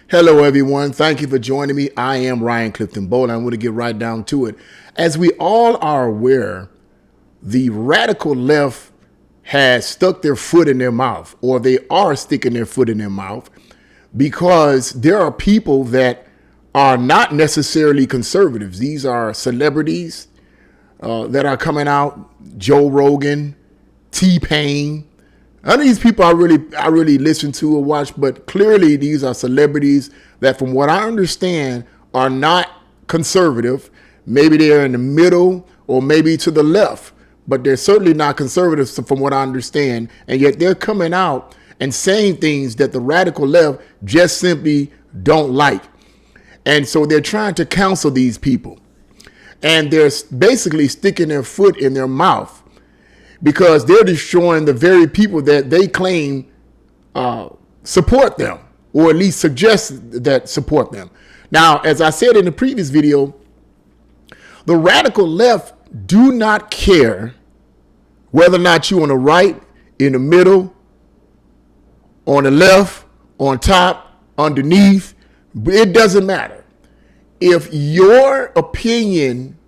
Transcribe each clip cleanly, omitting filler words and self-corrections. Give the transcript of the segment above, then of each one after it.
Hello, everyone. Thank you for joining me. I am Ryan Clifton Bowl. I'm going to get right down to it. As we all are aware, the radical left has stuck their foot in their mouth, or they are sticking their foot in their mouth, because there are people that are not necessarily conservatives. These are celebrities that are coming out. Joe Rogan, T-Pain. None of these people I really listen to or watch, but clearly these are celebrities that, from what I understand, are not conservative. Maybe they're in the middle or maybe to the left, but they're certainly not conservatives from what I understand. And yet they're coming out and saying things that the radical left just simply don't like. And so they're trying to counsel these people. And they're basically sticking their foot in their mouth, because they're destroying the very people that they claim support them, or at least suggest that support them. Now, as I said in the previous video, the radical left do not care whether or not you're on the right, in the middle, on the left, on top, underneath. It doesn't matter. If your opinion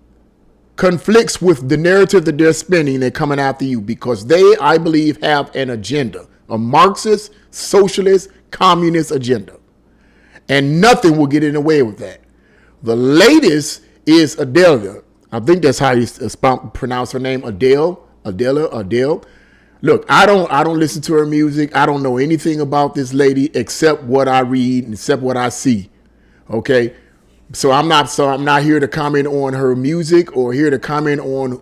conflicts with the narrative that they're spinning, they're coming after you, because they, I believe, have an agenda, a Marxist, socialist, communist agenda. And nothing will get in the way with that. The latest is Adele. I think that's how you pronounce her name, Adele. Look, I don't listen to her music. I don't know anything about this lady except what I read and except what I see. Okay? So I'm not here to comment on her music or here to comment on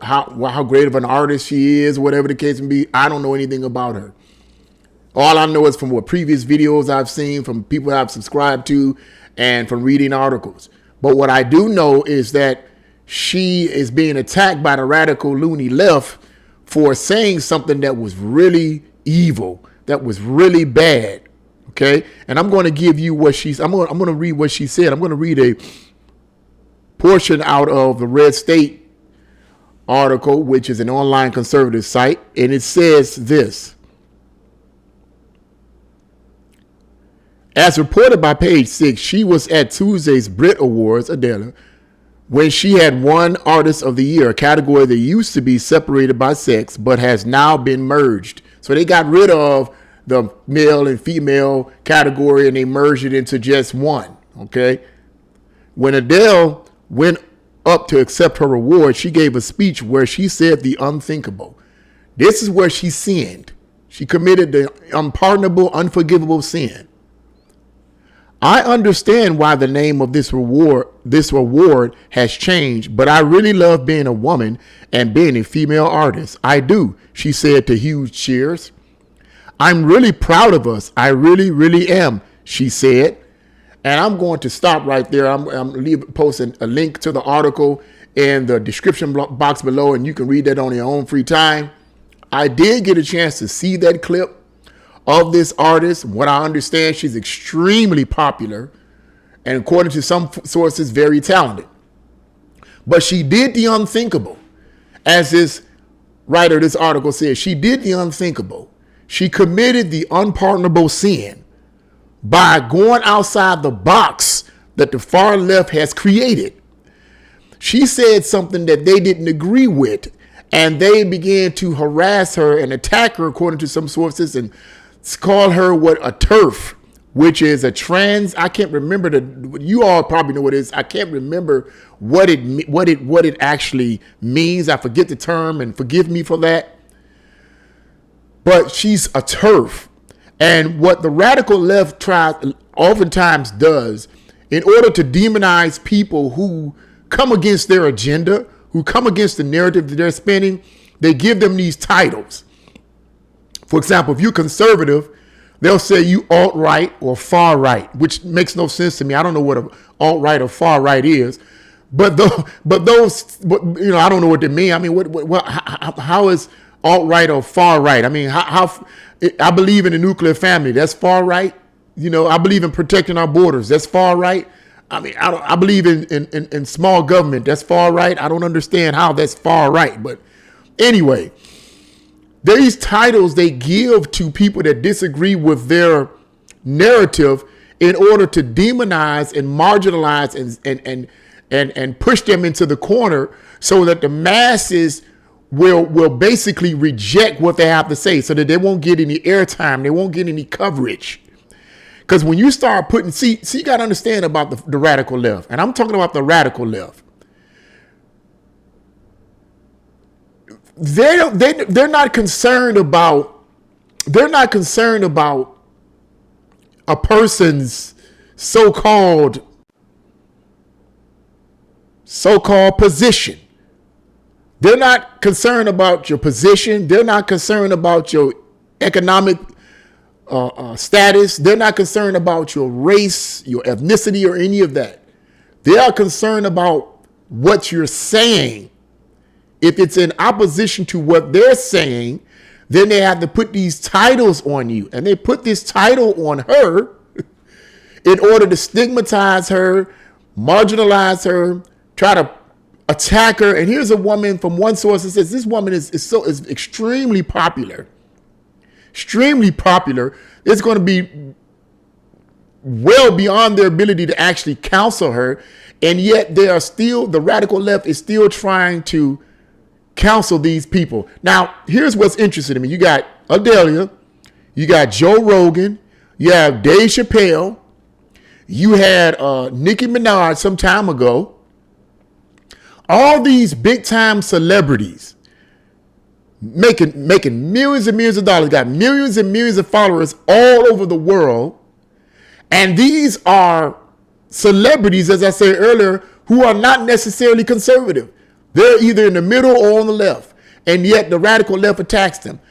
how great of an artist she is, whatever the case may be. I don't know anything about her. All I know is from what previous videos I've seen, from people I've subscribed to, and from reading articles. But what I do know is that she is being attacked by the radical loony left for saying something that was really evil, that was really bad. Okay, and I'm going to give you what I'm going to read what she said. I'm going to read a portion out of the Red State article, which is an online conservative site, and it says this. As reported by Page 6, she was at Tuesday's Brit Awards, Adele, when she had won Artist of the Year, a category that used to be separated by sex, but has now been merged. So they got rid of the male and female category and they merged it into just one. Okay. When Adele went up to accept her award, she gave a speech where she said the unthinkable. This is where she sinned. She committed the unpardonable, unforgivable sin. I understand why the name of this award has changed, but I really love being a woman and being a female artist. I do, she said to huge cheers. I'm really proud of us. I really, really am, she said. And I'm going to stop right there. I'm posting a link to the article in the description box below, and you can read that on your own free time. I did get a chance to see that clip of this artist. What I understand, she's extremely popular, and according to some sources, very talented. But she did the unthinkable. As this writer of this article says, she did the unthinkable. She committed the unpardonable sin by going outside the box that the far left has created. She said something that they didn't agree with, and they began to harass her and attack her, according to some sources, and call her a TERF, which is a trans. I can't remember you all probably know what it is. I can't remember what it actually means. I forget the term, and forgive me for that. But she's a TERF. And what the radical left oftentimes does, in order to demonize people who come against their agenda, who come against the narrative that they're spinning, they give them these titles. For example, if you're conservative, they'll say you alt-right or far-right, which makes no sense to me. I don't know what an alt-right or far-right is. But those, I don't know what they mean. I mean, how is alt-right or far-right? I mean, how I believe in the nuclear family. That's far-right. I believe in protecting our borders. That's far-right. I mean, I believe in small government. That's far-right. I don't understand how that's far-right. But anyway, these titles they give to people that disagree with their narrative in order to demonize and marginalize and push them into the corner so that the masses will basically reject what they have to say so that they won't get any airtime. They won't get any coverage. Because when you start putting, see, you got to understand about the radical left. And I'm talking about the radical left. They're not concerned about a person's so-called position. They're not concerned about your position. They're not concerned about your economic status. They're not concerned about your race, your ethnicity, or any of that. They are concerned about what you're saying. If it's in opposition to what they're saying, then they have to put these titles on you. And they put this title on her in order to stigmatize her, marginalize her, try to attack her. And here's a woman from one source that says this woman is extremely popular. Extremely popular. It's going to be well beyond their ability to actually counsel her. And yet the radical left is still trying to counsel these people. Now, here's what's interesting to me. You got Adele, you got Joe Rogan, you have Dave Chapelle, you had Nicki Minaj some time ago. All these big time celebrities making millions and millions of dollars, got millions and millions of followers all over the world. And these are celebrities, as I said earlier, who are not necessarily conservative. They're either in the middle or on the left. And yet the radical left attacks them.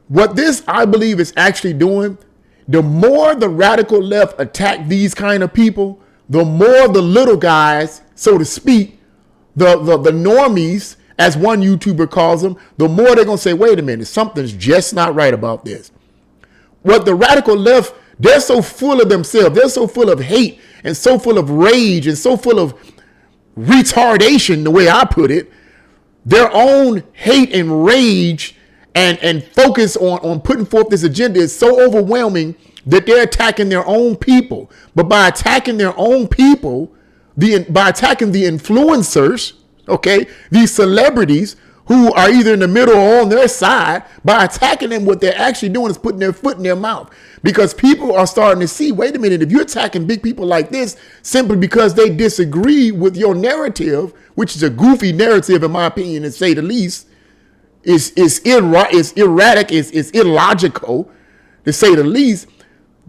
What this, I believe, is actually doing, the more the radical left attack these kind of people, the more the little guys, so to speak, the normies, as one YouTuber calls them, the more they're going to say, wait a minute, something's just not right about this. What the radical left, they're so full of themselves. They're so full of hate and so full of rage and so full of retardation, the way I put it. Their own hate and rage and focus on putting forth this agenda is so overwhelming that they're attacking their own people. But by attacking their own people, by attacking the influencers, okay, these celebrities who are either in the middle or on their side, by attacking them, what they're actually doing is putting their foot in their mouth. Because people are starting to see, wait a minute, if you're attacking big people like this simply because they disagree with your narrative, which is a goofy narrative, in my opinion, to say the least, is erratic, is illogical, to say the least,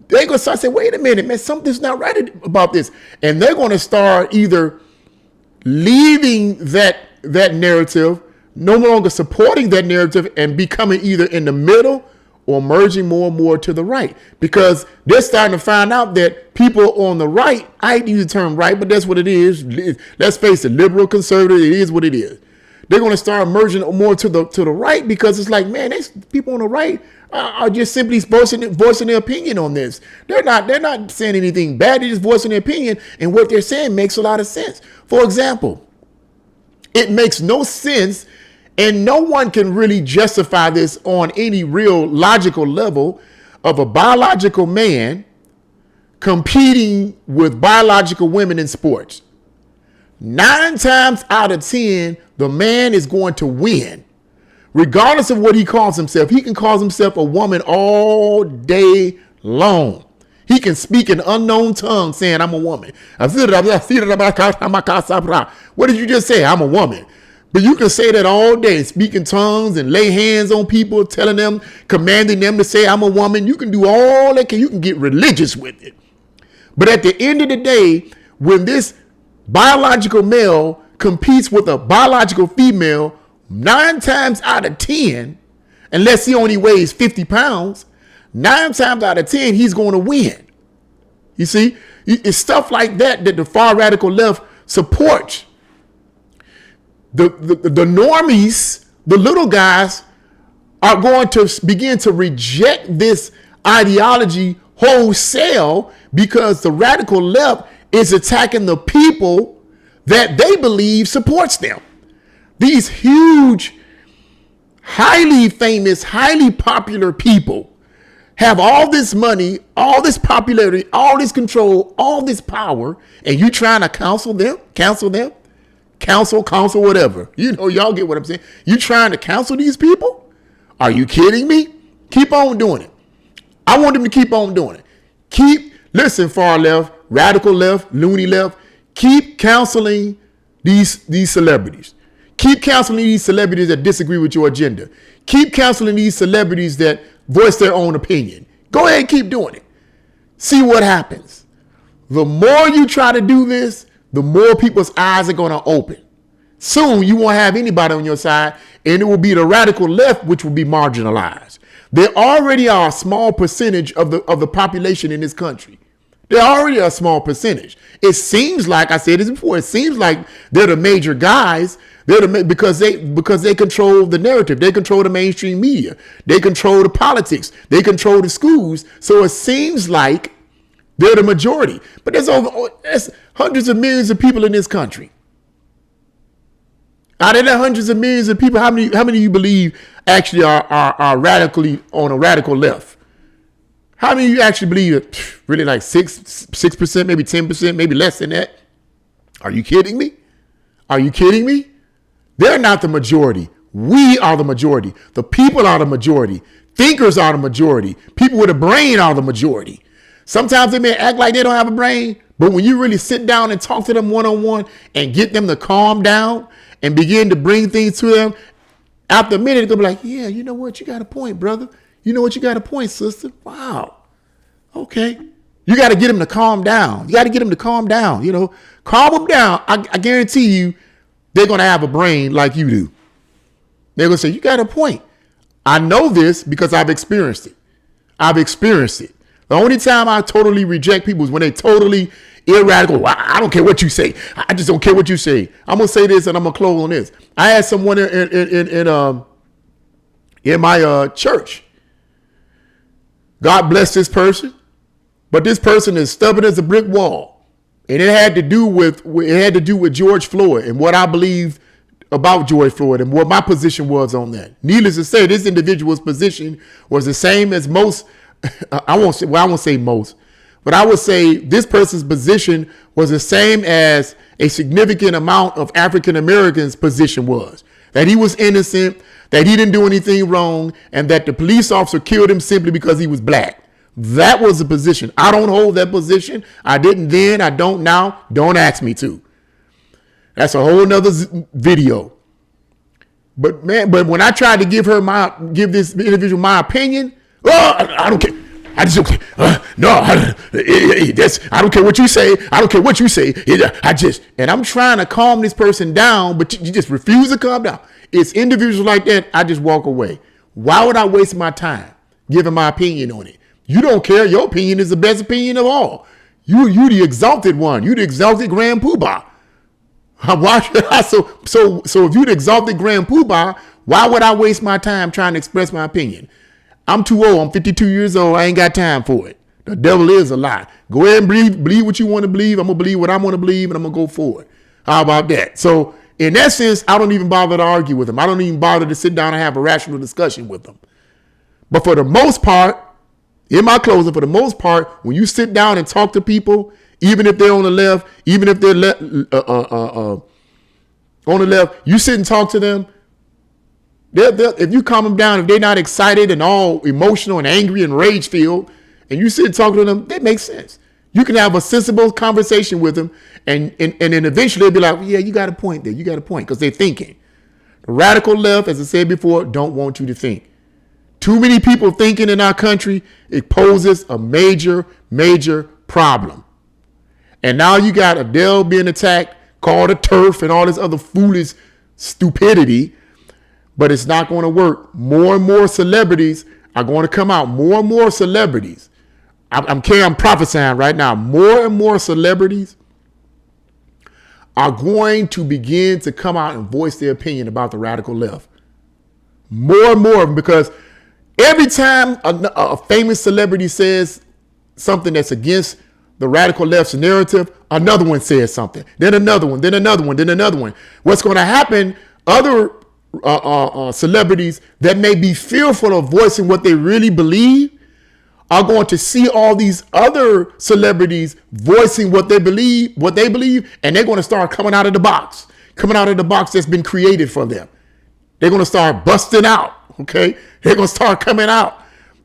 they're going to start saying, wait a minute, man, something's not right about this. And they're going to start either leaving that narrative, no longer supporting that narrative, and becoming either in the middle or merging more and more to the right, because they're starting to find out that people on the right, I hate to use the term right, but that's what it is. Let's face it, liberal, conservative, it is what it is. They're going to start merging more to the right, because it's like, man, people on the right are just simply voicing their opinion on this. They're not saying anything bad. They're just voicing their opinion, and what they're saying makes a lot of sense. For example, it makes no sense. And no one can really justify this on any real logical level of a biological man competing with biological women in sports. 9 times out of 10, the man is going to win, regardless of what he calls himself. He can call himself a woman all day long. He can speak in unknown tongues saying, I'm a woman. What did you just say? I'm a woman. But you can say that all day, speak in tongues and lay hands on people, telling them, commanding them to say, I'm a woman. You can do all that. You can get religious with it. But at the end of the day, when this biological male competes with a biological female, 9 times out of 10, unless he only weighs 50 pounds, 9 times out of 10, he's going to win. You see, it's stuff like that the far radical left supports. The normies, the little guys, are going to begin to reject this ideology wholesale, because the radical left is attacking the people that they believe supports them. These huge, highly famous, highly popular people have all this money, all this popularity, all this control, all this power, and you trying to counsel, whatever. You know, y'all get what I'm saying. You trying to counsel these people? Are you kidding me? Keep on doing it. I want them to keep on doing it. Listen, far left, radical left, loony left, keep counseling these celebrities. Keep counseling these celebrities that disagree with your agenda. Keep counseling these celebrities that voice their own opinion. Go ahead and keep doing it. See what happens. The more you try to do this, the more people's eyes are going to open. Soon you won't have anybody on your side, and it will be the radical left which will be marginalized. There already are a small percentage of the population in this country. They're already a small percentage. It seems like, I said this before, it seems like they're the major guys. Because they control the narrative. They control the mainstream media. They control the politics. They control the schools. So it seems like they're the majority. But there's hundreds of millions of people in this country. Out of the hundreds of millions of people, how many of you believe actually are radically on a radical left? How many of you actually believe it? Really, like 6%, maybe 10%, maybe less than that? Are you kidding me? Are you kidding me? They're not the majority. We are the majority. The people are the majority. Thinkers are the majority. People with a brain are the majority. Sometimes they may act like they don't have a brain, but when you really sit down and talk to them one-on-one and get them to calm down and begin to bring things to them, after a minute, they'll be like, yeah, you know what? You got a point, brother. You know what? You got a point, sister. Wow. Okay. You got to get them to calm down. You got to get them to calm down. You know, calm them down. I guarantee you, they're going to have a brain like you do. They're going to say, you got a point. I know this because I've experienced it. I've experienced it. The only time I totally reject people is when they totally irradical. I don't care what you say. I just don't care what you say. I'm going to say this and I'm going to close on this. I had someone in my church. God bless this person, but this person is stubborn as a brick wall. And it had to do with George Floyd and what I believe about George Floyd and what my position was on that. Needless to say, this individual's position was the same as most. I won't say most, but I would say this person's position was the same as a significant amount of African Americans' position was. That he was innocent, that he didn't do anything wrong, and that the police officer killed him simply because he was black. That was the position. I don't hold that position. I didn't then. I don't now. Don't ask me to. That's a whole nother video. But when I tried to give this individual my opinion, I don't care. I just don't care. I don't care what you say. I don't care what you say. And I'm trying to calm this person down, but you just refuse to calm down. It's individuals like that. I just walk away. Why would I waste my time giving my opinion on it? You don't care. Your opinion is the best opinion of all. You the exalted one. You the exalted Grand Poobah. So if you the exalted Grand Poobah, why would I waste my time trying to express my opinion? I'm too old. I'm 52 years old. I ain't got time for it. The devil is a lie. Go ahead and believe what you want to believe. I'm going to believe what I want to believe, and I'm going to go forward. How about that? So in that sense, I don't even bother to argue with them. I don't even bother to sit down and have a rational discussion with them. But for the most part, in my closing, for the most part, when you sit down and talk to people, even if they're on the left, even if they're on the left, you sit and talk to them. If you calm them down, if they're not excited and all emotional and angry and rage filled, and you sit and talk to them, that makes sense. You can have a sensible conversation with them, and then eventually they'll be like, yeah, you got a point there. You got a point, because they're thinking. The radical left, as I said before, don't want you to think. Too many people thinking in our country, it poses a major, major problem. And now you got Adele being attacked, called a turf, and all this other foolish stupidity. But it's not going to work. More and more celebrities are going to come out. More and more celebrities. I'm prophesying right now. More and more celebrities are going to begin to come out and voice their opinion about the radical left. More and more, because every time a famous celebrity says something that's against the radical left's narrative, another one says something. Then another one, then another one, then another one. What's going to happen, other celebrities that may be fearful of voicing what they really believe are going to see all these other celebrities voicing what they believe, and they're going to start coming out of the box that's been created for them. They're going to start busting out, okay? They're going to start coming out.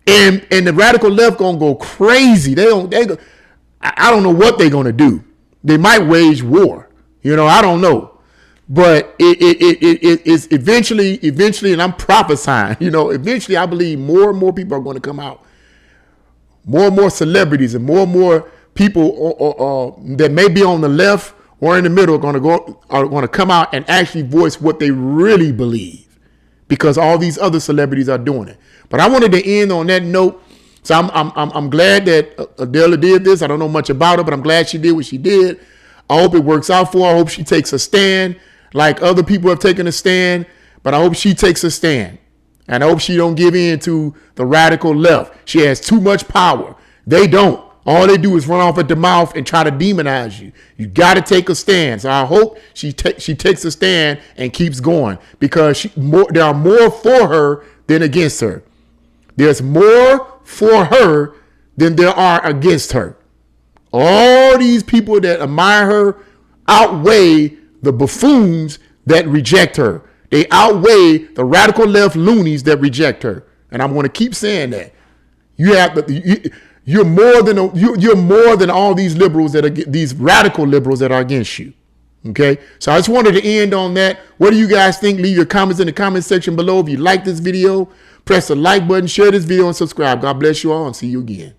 And the radical left going to go crazy. I don't know what they're going to do. They might wage war. I don't know. But it's eventually, and I'm prophesying, eventually I believe more and more people are going to come out. More and more celebrities and more people that may be on the left or in the middle are going to come out and actually voice what they really believe, because all these other celebrities are doing it. But I wanted to end on that note. So I'm glad that Adele did this. I don't know much about her, but I'm glad she did what she did. I hope it works out for her. I hope she takes a stand like other people have taken a stand, but I hope she takes a stand. And I hope she don't give in to the radical left. She has too much power. They don't. All they do is run off at the mouth and try to demonize you. You got to take a stand. So I hope she takes a stand and keeps going, because there are more for her than against her. There's more for her than there are against her. All these people that admire her outweigh the buffoons that reject her. They outweigh the radical left loonies that reject her. And I'm going to keep saying that. You're more than all these liberals these radical liberals that are against you. Okay. So I just wanted to end on that. What do you guys think? Leave your comments in the comment section below. If you like this video, press the like button, share this video, and subscribe. God bless you all, and see you again.